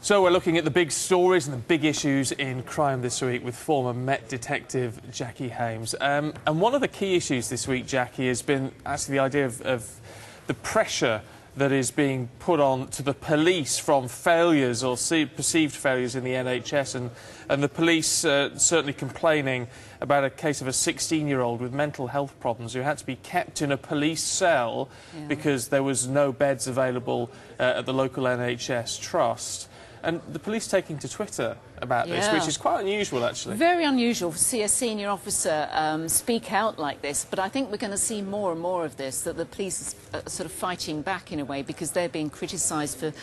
So we're looking at the big stories and the big issues in crime this week with former Met detective Jackie Hames. And one of the key issues this week, Jackie, has been actually the idea of the pressure that is being put on to the police from failures or perceived failures in the NHS, and the police certainly complaining about a case of a 16-year-old with mental health problems who had to be kept in a police cell because there was no beds available at the local NHS trust. And the police taking to Twitter about this, which is quite unusual, actually. Very unusual to see a senior officer speak out like this, but I think we're going to see more and more of this, that the police are sort of fighting back in a way because they're being criticised for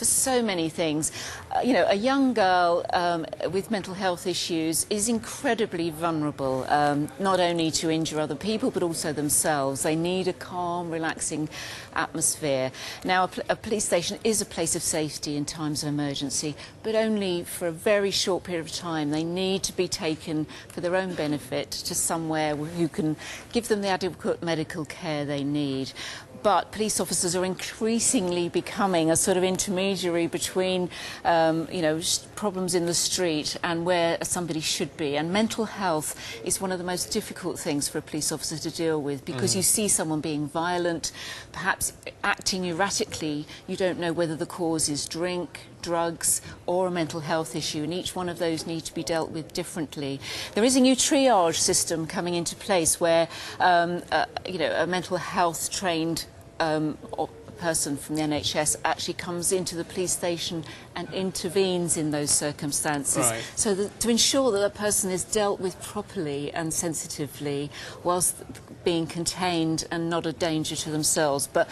so many things. You know, a young girl with mental health issues is incredibly vulnerable, not only to injure other people, but also themselves. They need a calm, relaxing atmosphere. Now, a police station is a place of safety in times of emergency, but only for a very short period of time. They need to be taken for their own benefit to somewhere who can give them the adequate medical care they need. But police officers are increasingly becoming a sort of intermediary between, you know, problems in the street and where somebody should be. And mental health is one of the most difficult things for a police officer to deal with, because you see someone being violent, perhaps acting erratically. You don't know whether the cause is drink, drugs or a mental health issue, and each one of those need to be dealt with differently. There is a new triage system coming into place where you know, a mental health trained person from the NHS actually comes into the police station and intervenes in those circumstances, so that, to ensure that the person is dealt with properly and sensitively whilst being contained and not a danger to themselves. But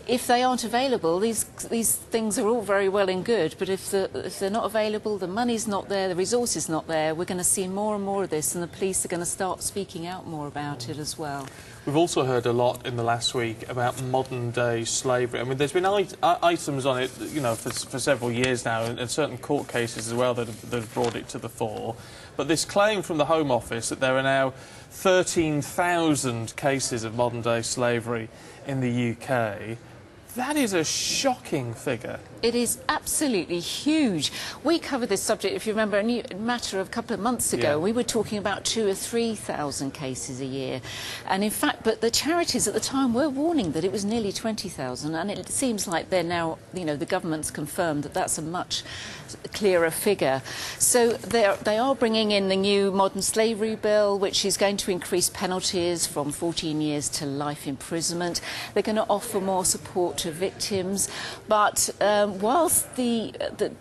if they aren't available, these things are all very well and good, but if they're not available, the money's not there, the resources not there, we're going to see more and more of this, and the police are going to start speaking out more about it as well. We've also heard a lot in the last week about modern-day slavery. I mean, there's been items on it, you know, for several years now, and certain court cases as well that have brought it to the fore. But this claim from the Home Office that there are now 13,000 cases of modern-day slavery in the UK, that is a shocking figure. It is absolutely huge. We covered this subject, if you remember, a matter of a couple of months ago. We were talking about 2,000 or 3,000 cases a year. And in fact, but the charities at the time were warning that it was nearly 20,000. And it seems like they're now, you know, the government's confirmed that that's a much clearer figure. So they are bringing in the new modern slavery bill, which is going to increase penalties from 14 years to life imprisonment. They're going to offer more support to victims. But whilst the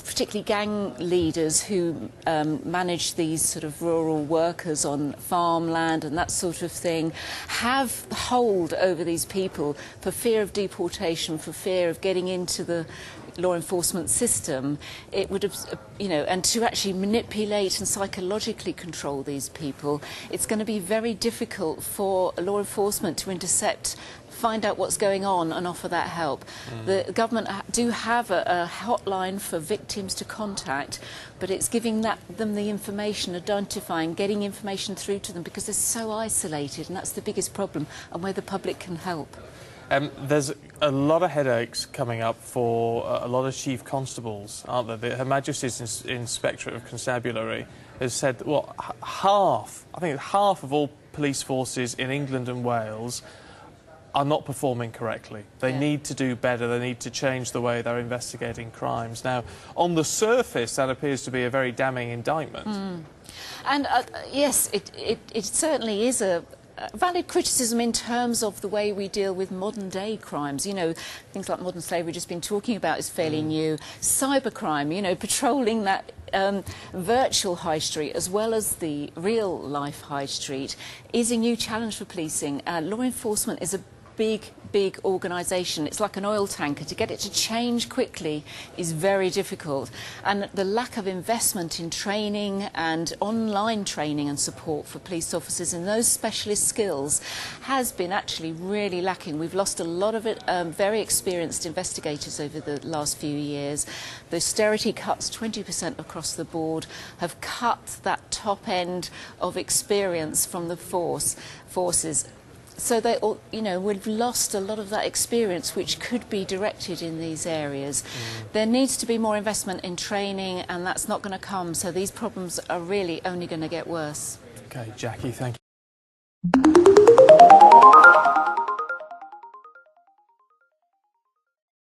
particularly gang leaders who manage these sort of rural workers on farmland and that sort of thing have hold over these people for fear of deportation, for fear of getting into the law enforcement system, it would have, you know, and to actually manipulate and psychologically control these people, it's going to be very difficult for law enforcement to intercept, find out what's going on and offer that help. The government do have a hotline for victims to contact, but it's giving them the information, identifying, getting information through to them, because they're so isolated, and that's the biggest problem, and where the public can help. There's a lot of headaches coming up for a lot of chief constables, aren't there? Her Majesty's Inspectorate of Constabulary has said, well, I think half of all police forces in England and Wales are not performing correctly. They need to do better. They need to change the way they're investigating crimes. Now, on the surface, that appears to be a very damning indictment. And yes, it certainly is a valid criticism in terms of the way we deal with modern-day crimes. You know, things like modern slavery we've just been talking about is fairly new. Cybercrime, you know, patrolling that virtual high street as well as the real-life high street is a new challenge for policing. Law enforcement is a big organisation. It's like an oil tanker. To get it to change quickly is very difficult. And the lack of investment in training and online training and support for police officers in those specialist skills has been actually really lacking. We've lost a lot of it, very experienced investigators over the last few years. The austerity cuts, 20% across the board, have cut that top end of experience from the forces. So they, you know, we've lost a lot of that experience which could be directed in these areas. There needs to be more investment in training, and that's not going to come. So these problems are really only going to get worse. Okay, Jackie, thank you.